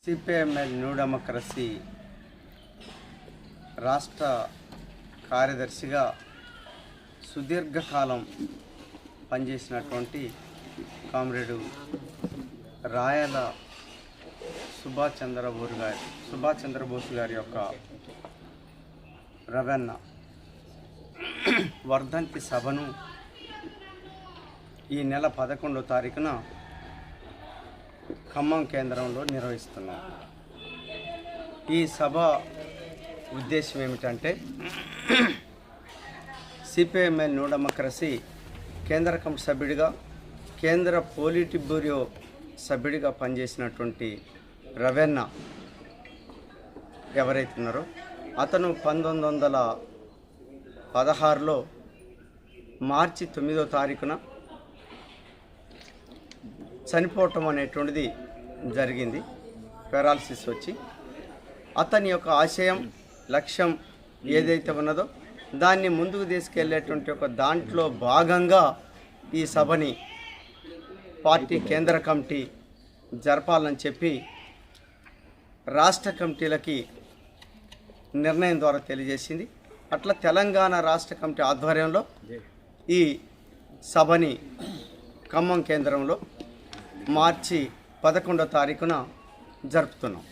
CPML new democracy రాష్ట్ర కార్యదర్శిగా సుదీర్ఘకాలం పనిచేసినటువంటి కామ్రేడు రాయల సుభాష్ చంద్రబోస్ గారి యొక్క రవెన్న వర్ధంతి సభను ఈ నెల 11వ తారీఖున ఖమ్మం కేంద్రంలో నిర్వహిస్తున్నాం. ఈ సభ ఉద్దేశం ఏమిటంటే సిపిఎంఎల్ న్యూ డెమోక్రసీ కేంద్ర కమిటీ సభ్యుడిగా, కేంద్ర పోలిట్ బ్యూరో సభ్యుడిగా పనిచేసినటువంటి రవెన్న ఎవరైతే ఉన్నారో అతను 1916లో మార్చి 9వ తారీఖున చనిపోవటం అనేటువంటిది జరిగింది. పెరాలసిస్ వచ్చి అతని యొక్క ఆశయం, లక్ష్యం ఏదైతే ఉన్నదో దాన్ని ముందుకు తీసుకెళ్లేటువంటి ఒక దాంట్లో భాగంగా ఈ సభని పార్టీ కేంద్ర కమిటీ జరపాలని చెప్పి రాష్ట్ర కమిటీలకి నిర్ణయం ద్వారా తెలియజేసింది. అట్లా తెలంగాణ రాష్ట్ర కమిటీ ఆధ్వర్యంలో ఈ సభని ఖమ్మం కేంద్రంలో మార్చి 11వ తారీఖున జరుపుతున్నాం.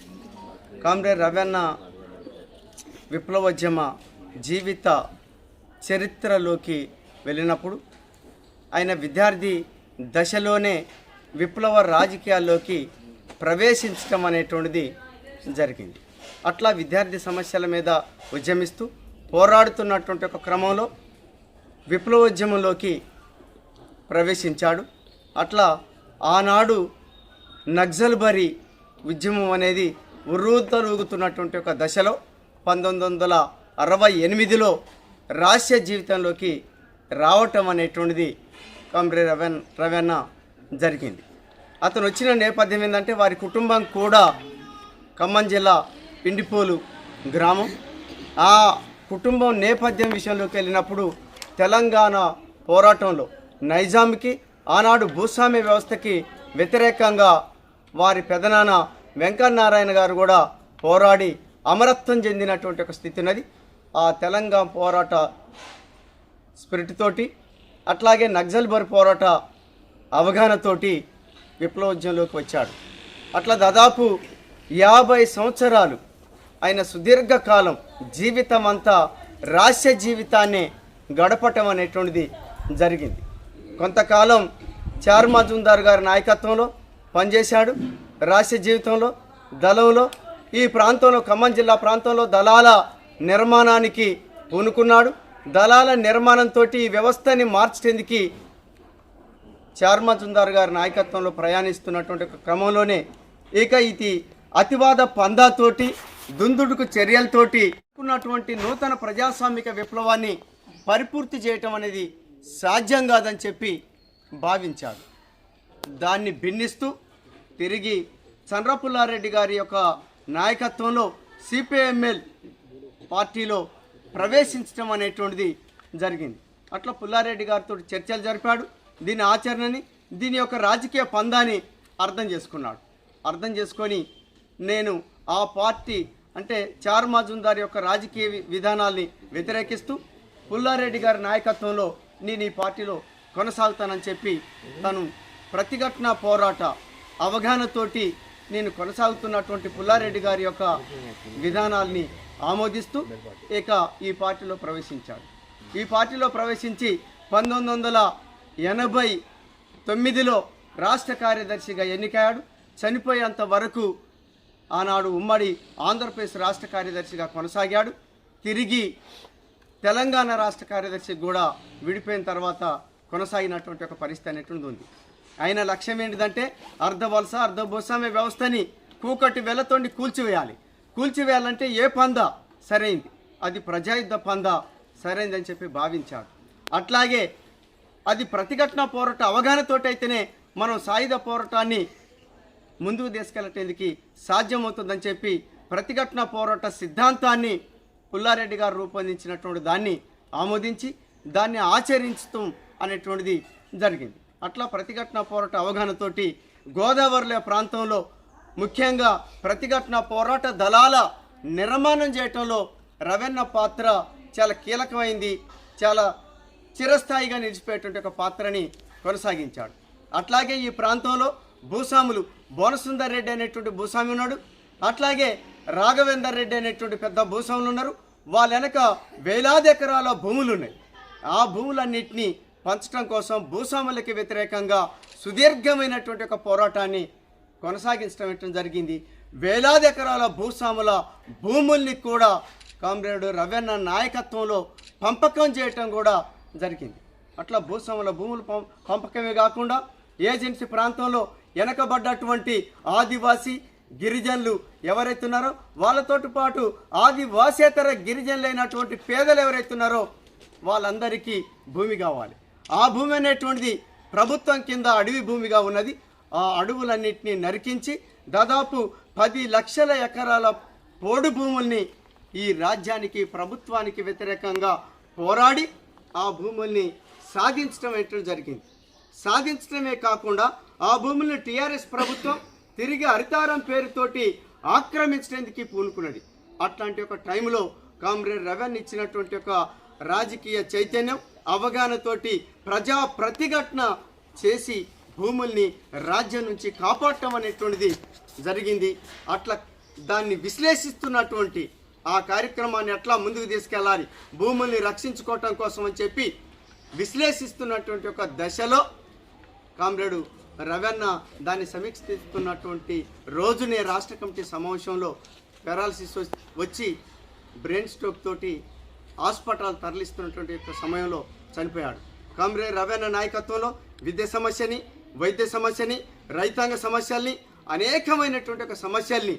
కామ్రేడ్ రవెన్న విప్లవోద్యమ జీవిత చరిత్రలోకి వెళ్ళినప్పుడు ఆయన విద్యార్థి దశలోనే విప్లవ రాజకీయాల్లోకి ప్రవేశించడం అనేటువంటిది జరిగింది. అట్లా విద్యార్థి సమస్యల మీద ఉద్యమిస్తూ పోరాడుతున్నటువంటి ఒక క్రమంలో విప్లవోద్యమంలోకి ప్రవేశించాడు. అట్లా ఆనాడు నక్సల్బరీ ఉద్యమం అనేది ఉర్రూతలూగుతున్నటువంటి ఒక దశలో 1968లో రాష్ట్ర జీవితంలోకి రావటం అనేటువంటిది కామ్రేడ్ రవెన్న జరిగింది. అతను వచ్చిన నేపథ్యం ఏంటంటే వారి కుటుంబం కూడా ఖమ్మం జిల్లా పిండిపోలు గ్రామం. ఆ కుటుంబం నేపథ్యం విషయంలోకి వెళ్ళినప్పుడు తెలంగాణ పోరాటంలో నైజాంకి, ఆనాడు భూస్వామ్య వ్యవస్థకి వ్యతిరేకంగా వారి పెదనాన్న వెంకటనారాయణ గారు కూడా పోరాడి అమరత్వం చెందినటువంటి ఒక స్థితి ఉన్నది. ఆ తెలంగాణ పోరాట స్పిరిట్ తోటి, అట్లాగే నక్సల్బరీ పోరాట అవగాహనతోటి విప్లవోద్యమంలోకి వచ్చాడు. అట్లా దాదాపు 50 సంవత్సరాలు ఆయన సుదీర్ఘకాలం జీవితం అంతా రాష్ట్ర జీవితాన్ని గడపటం అనేటువంటిది జరిగింది. కొంతకాలం చార్ మజుందార్ గారి నాయకత్వంలో పనిచేశాడు. రాష్ట్ర జీవితంలో దళంలో ఈ ప్రాంతంలో ఖమ్మం జిల్లా ప్రాంతంలో దళాల నిర్మాణానికి పూనుకున్నాడు. దళాల నిర్మాణంతో ఈ వ్యవస్థని మార్చేందుకు చార్ మజుందార్ గారి నాయకత్వంలో ప్రయాణిస్తున్నటువంటి క్రమంలోనే ఇది అతివాద పందాతోటి, దుందుడుకు చర్యలతోటి ఉన్నటువంటి నూతన ప్రజాస్వామిక విప్లవాన్ని పరిపూర్తి చేయటం అనేది సాధ్యం కాదని చెప్పి భావించాడు. దాన్ని భిన్నిస్తూ తిరిగి చంద్రపుల్లారెడ్డి గారి యొక్క నాయకత్వంలో సిపిఎంఎల్ పార్టీలో ప్రవేశించడం అనేటువంటిది జరిగింది. అట్లా పుల్లారెడ్డి గారితో చర్చలు జరిపాడు. దీని ఆచరణని, దీని యొక్క రాజకీయ పందాన్ని అర్థం చేసుకున్నాడు. అర్థం చేసుకొని నేను ఆ పార్టీ అంటే చార్ మజుందార్ యొక్క రాజకీయ విధానాల్ని వ్యతిరేకిస్తూ పుల్లారెడ్డి గారి నాయకత్వంలో నేను ఈ పార్టీలో కొనసాగుతానని చెప్పి తను ప్రతిఘటన పోరాట అవగాహనతోటి నేను కొనసాగుతున్నటువంటి పుల్లారెడ్డి గారి యొక్క విధానాల్ని ఆమోదిస్తూ ఈ పార్టీలో ప్రవేశించాడు. ఈ పార్టీలో ప్రవేశించి 1989లో రాష్ట్ర కార్యదర్శిగా ఎన్నికయ్యాడు. చనిపోయేంత వరకు ఆనాడు ఉమ్మడి ఆంధ్రప్రదేశ్ రాష్ట్ర కార్యదర్శిగా కొనసాగాడు. తిరిగి తెలంగాణ రాష్ట్ర కార్యదర్శి కూడా విడిపోయిన తర్వాత కొనసాగినటువంటి ఒక పరిస్థితి అనేటువంటి ఉంది. ఆయన లక్ష్యం ఏంటిదంటే అర్ధవలస, భూస్వామ్య వ్యవస్థని కూకటి వెలతోండి కూల్చివేయాలంటే ఏ పందా సరైంది, అది ప్రజాయుద్ధ పందా సరైందని చెప్పి భావించాడు. అట్లాగే అది ప్రతిఘటన పోరాట అవగాహనతోటైతేనే మనం సాయుధ పోరాటాన్ని ముందుకు తీసుకెళ్లేందుకు సాధ్యమవుతుందని చెప్పి ప్రతిఘటన పోరాట సిద్ధాంతాన్ని పుల్లారెడ్డి గారు రూపొందించినటువంటి దాన్ని ఆమోదించి దాన్ని ఆచరించడం అనేటువంటిది జరిగింది. అట్లా ప్రతిఘటన పోరాట అవగాహనతోటి గోదావరిలో ప్రాంతంలో ముఖ్యంగా ప్రతిఘటన పోరాట దళాల నిర్మాణం చేయటంలో రవెన్న పాత్ర చాలా కీలకమైంది, చాలా చిరస్థాయిగా నిలిచిపోయేటువంటి ఒక పాత్రని కొనసాగించాడు. అట్లాగే ఈ ప్రాంతంలో భూస్వాములు బోనసుందర్ రెడ్డి అనేటువంటి భూస్వామి ఉన్నాడు, అట్లాగే రాఘవేందర్ రెడ్డి అనేటువంటి పెద్ద భూస్వాములు ఉన్నారు. వాళ్ళ వెనక వేలాది ఎకరాల భూములు ఉన్నాయి. ఆ భూములన్నింటినీ పంచడం కోసం భూస్వాములకి వ్యతిరేకంగా సుదీర్ఘమైనటువంటి ఒక పోరాటాన్ని కొనసాగించడం జరిగింది. వేలాది ఎకరాల భూస్వాముల భూముల్ని కూడా కామ్రేడ్ రవెన్న నాయకత్వంలో పంపకం చేయటం కూడా జరిగింది. అట్లా భూస్వాముల భూములు పంపకమే కాకుండా ఏజెన్సీ ప్రాంతంలో వెనకబడ్డటువంటి ఆదివాసీ గిరిజనులు ఎవరైతే ఉన్నారో వాళ్ళతోటి పాటు ఆదివాసేతర గిరిజనులైనటువంటి పేదలు ఎవరైతే ఉన్నారో వాళ్ళందరికీ భూమి కావాలి. ఆ భూమి అనేటువంటిది ప్రభుత్వం కింద అడవి భూమిగా ఉన్నది. ఆ అడవులన్నింటినీ నరికించి దాదాపు 10 లక్షల ఎకరాల పోడు భూముల్ని ఈ రాజ్యానికి ప్రభుత్వానికి వ్యతిరేకంగా పోరాడి ఆ భూముల్ని సాధించడం జరిగింది. సాధించడమే కాకుండా ఆ భూముల్ని టీఆర్ఎస్ ప్రభుత్వం తిరిగి హరితారం పేరుతోటి ఆక్రమించడానికి పూనుకున్నది. అట్లాంటి ఒక టైంలో కామ్రేడ్ రవెన్న ఇచ్చినటువంటి ఒక రాజకీయ చైతన్యం అవగాహనతోటి ప్రజా ప్రతిఘటన చేసి భూముల్ని రాజ్యం నుంచి కాపాడటం అనేటువంటిది జరిగింది. అట్లా దాన్ని విశ్లేషిస్తున్నటువంటి ఆ కార్యక్రమాన్ని ఎట్లా ముందుకు తీసుకెళ్ళాలి, భూముల్ని రక్షించుకోవటం కోసం అని చెప్పి విశ్లేషిస్తున్నటువంటి ఒక దశలో కామ్రేడు రవెన్న దాన్ని సమీక్షిస్తున్నటువంటి రోజునే రాష్ట్ర కమిటీ సమావేశంలో పెరాలసిస్ వచ్చి బ్రెయిన్ స్ట్రోక్ తోటి హాస్పిటల్ తరలిస్తున్నటువంటి సమయంలో చనిపోయాడు. కామ్రేడ్ రవెన్న నాయకత్వంలో విద్య సమస్యని, వైద్య సమస్యని, రైతాంగ సమస్యల్ని, అనేకమైనటువంటి ఒక సమస్యల్ని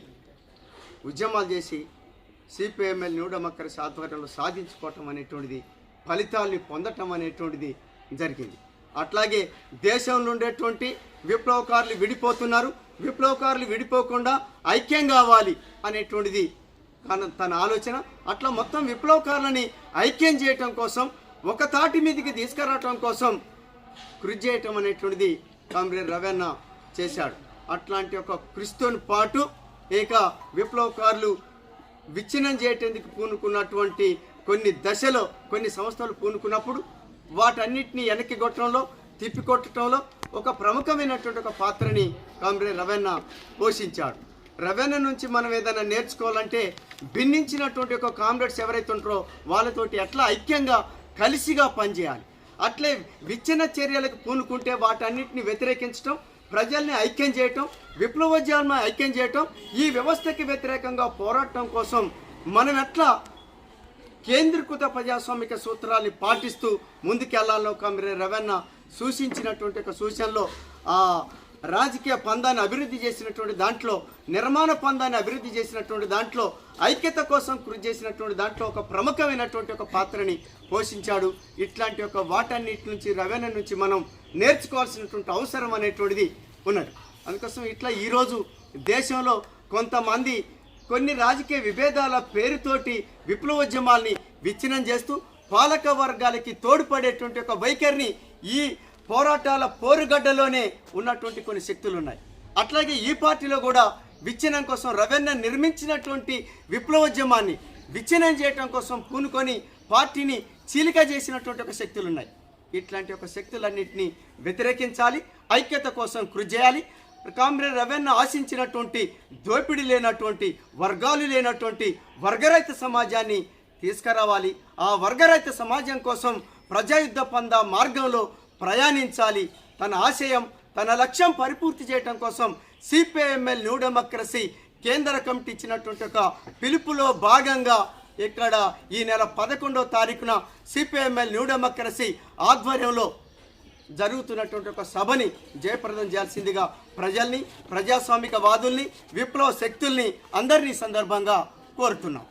ఉద్యమాలు చేసి సిపిఎంఎల్ న్యూ డెమోక్రసీ ఆధ్వర్యంలో సాధించుకోవటం అనేటువంటిది, ఫలితాల్ని పొందటం అనేటువంటిది జరిగింది. అట్లాగే దేశంలో ఉండేటువంటి విప్లవకారులు విడిపోతున్నారు, విప్లవకారులు విడిపోకుండా ఐక్యం కావాలి అనేటువంటిది తన ఆలోచన. అట్లా మొత్తం విప్లవకారులని ఐక్యం చేయటం కోసం, ఒక తాటి మీదకి తీసుకురావటం కోసం కృషి చేయటం అనేటువంటిది కామ్రేడ్ రవెన్న చేశాడు. అట్లాంటి ఒక కృషితో పాటు విప్లవకారులు విచ్ఛిన్నం చేయటానికి పూనుకున్నటువంటి కొన్ని దశలో కొన్ని సంస్థలు పూనుకున్నప్పుడు వాటన్నిటిని వెనక్కి కొట్టడంలో, తిప్పికొట్టడంలో ఒక ప్రముఖమైనటువంటి ఒక పాత్రని కామ్రేడ్ రవెన్న పోషించాడు. రవెన్న నుంచి మనం ఏదైనా నేర్చుకోవాలంటే భిన్నించినటువంటి ఒక కామ్రేడ్స్ ఎవరైతే ఉంటారో వాళ్ళతోటి ఎట్లా ఐక్యంగా కలిసిగా పనిచేయాలి. అట్లే విచ్ఛిన్న చర్యలకు పూనుకుంటే వాటన్నిటిని వ్యతిరేకించడం, ప్రజల్ని ఐక్యం చేయటం, విప్లవోద్యమాన్ని ఐక్యం చేయటం, ఈ వ్యవస్థకి వ్యతిరేకంగా పోరాటం కోసం మనం ఎట్లా కేంద్రీకృత ప్రజాస్వామిక సూత్రాన్ని పాటిస్తూ ముందుకెళ్లాలో కామ్రేడ్ రవెన్న సూచించినటువంటి ఒక సూచనలో ఆ రాజకీయ పందాన్ని అభివృద్ధి చేసినటువంటి దాంట్లో, నిర్మాణ పందాన్ని అభివృద్ధి చేసినటువంటి దాంట్లో, ఐక్యత కోసం కృషి చేసినటువంటి దాంట్లో ఒక ప్రముఖమైనటువంటి ఒక పాత్రని పోషించాడు. ఇట్లాంటి ఒక వాటన్నిటి నుంచి రవెన్న నుంచి మనం నేర్చుకోవాల్సినటువంటి అవసరం అనేటువంటిది ఉన్నది. అందుకోసం ఇట్లా ఈరోజు దేశంలో కొంతమంది కొన్ని రాజకీయ విభేదాల పేరుతోటి విప్లవోద్యమాల్ని విచ్ఛిన్నం చేస్తూ పాలక వర్గాలకి తోడ్పడేటువంటి ఒక వైఖరిని ఈ పోరాటాల పోరుగడ్డలోనే ఉన్నటువంటి కొన్ని శక్తులు ఉన్నాయి. అట్లాగే ఈ పార్టీలో కూడా విచ్ఛిన్నం కోసం రవెన్న నిర్మించినటువంటి విప్లవోద్యమాన్ని విచ్ఛిన్నం చేయడం కోసం పూనుకొని పార్టీని చీలిక చేసినటువంటి ఒక శక్తులు ఉన్నాయి. ఇట్లాంటి ఒక శక్తులన్నింటినీ వ్యతిరేకించాలి, ఐక్యత కోసం కృషి చేయాలి. కామ్రేడ్ రవెన్న ఆశించినటువంటి దోపిడీ లేనటువంటి, వర్గాలు లేనటువంటి వర్గరహిత సమాజాన్ని తీసుకురావాలి. ఆ వర్గరహిత సమాజం కోసం ప్రజాయుద్ధ పందా మార్గంలో ప్రయాణించాలి. తన ఆశయం, తన లక్ష్యం పరిపూర్తి చేయడం కోసం సిపిఎంఎల్ న్యూ డెమోక్రసీ కేంద్ర కమిటీ ఇచ్చినటువంటి ఒక పిలుపులో భాగంగా ఇక్కడ ఈ నెల 11వ తారీఖున సిపిఎంఎల్ న్యూ డెమోక్రసీ ఆధ్వర్యంలో జరుగుతున్నటువంటి ఒక సభని జయప్రదం చేయాల్సిందిగా ప్రజల్ని, ప్రజాస్వామిక వాదుల్ని, విప్లవ శక్తుల్ని అందరినీ సందర్భంగా కోరుతున్నాం.